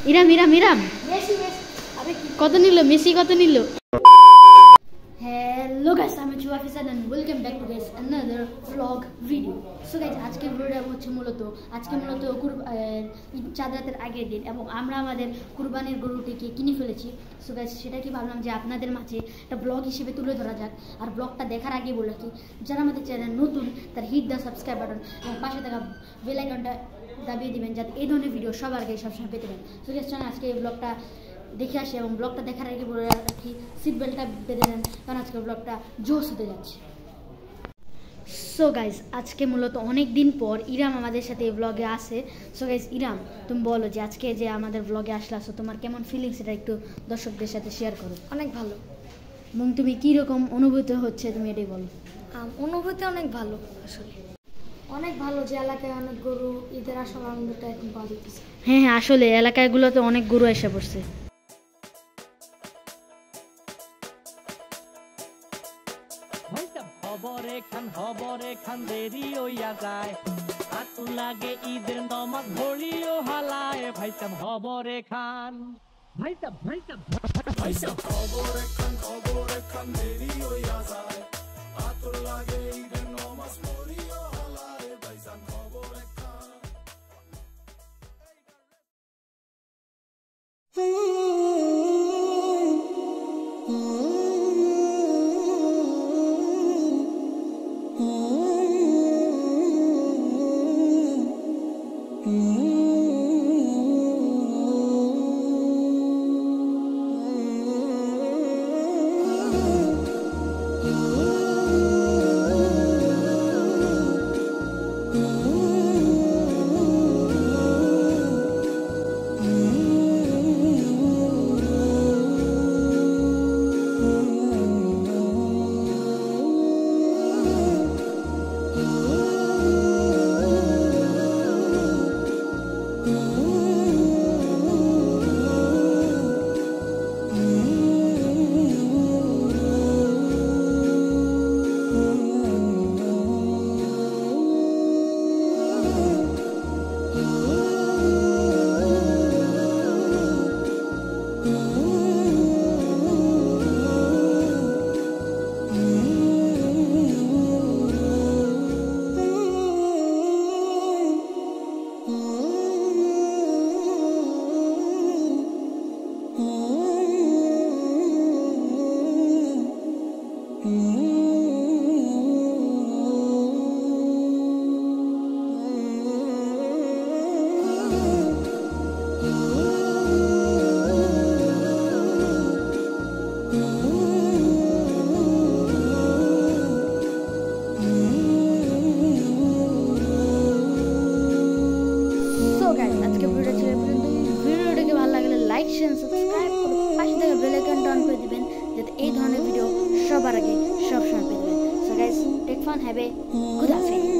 ইরাম ইরাম ইরাম Messi Messi আরে কি কত নিল মেসি কত নিল হ্যালো গাইস আমি চুয়া ফিসাদ and welcome back to guys another blog video. So guys আজকের ভিডিওটা হচ্ছে মূলত ঈদ চাঁদ রাতের আগের দিন এবং আমরা আমাদের কুরবানির গরুটিকে কিনে ফেলেছি। সো গাইস সেটা কি ভাবলাম যে আপনাদের মাঝে একটা ব্লগ হিসেবে তুলে ধরা যাক। আর ব্লগটা দেখার আগে বলে কি, যারা আমাদের চ্যানেল নতুন তার হিট দ্য সাবস্ক্রাইব বাটন এবং পাশে থাকা বেল আইকনটা দাবিয়ে দিবেন যাতে এই ধরনের ভিডিও সবার আগে সবসময় পেতে পারেন। সো গাইস চলুন আজকে এই ব্লগটা দেখে আসি এবং ব্লগটা দেখার আগে বলে রাখি সিট বেল্টটা বেঁধে নেন, কারণ আজকে ব্লগটা জোশ হতে যাচ্ছে। সো গাইজ আজকে মূলত অনেক দিন পর ইরাম আমাদের সাথে এই ব্লগে আসে। সো গাইজ ইরাম, তুমি বলো যে আজকে যে আমাদের ব্লগে আসলে আসো, তোমার কেমন ফিলিংস এটা একটু দর্শকদের সাথে শেয়ার করো। অনেক ভালো এবং তুমি কীরকম অনুভূতি হচ্ছে তুমি এটাই বলো। অনুভূতি অনেক ভালো, আসলে অনেক ভালো যে এলাকায় অনেক গরু, ঈদের আসল আনন্দটা এখন পাওয়া যেতেছে। হ্যাঁ হ্যাঁ, আসলে এলাকাগুলোতে অনেক গরু এসে পড়ছে। খবরে খান দেরি হইয়া যায়, আতু লাগে ঈদের নমাজ ভরিও হালায়। ভাইসাব খবরে খান, ভাইসাব খবরে খান দেরি হইয়া যায়, আতু লাগে ঈদের নমাজ ভরিও হালায়। ভাইসাব খবরে খান। ভিডিওটাকে ভালো লাগলে লাইক শেয়ার সাবস্ক্রাইব করে পাশে থেকে বেল আইকনটা অন করে দিবেন যাতে এই ধরনের ভিডিও সবার আগে সবসময় পেয়ে যাবেন। So guys take fun, have a good afternoon.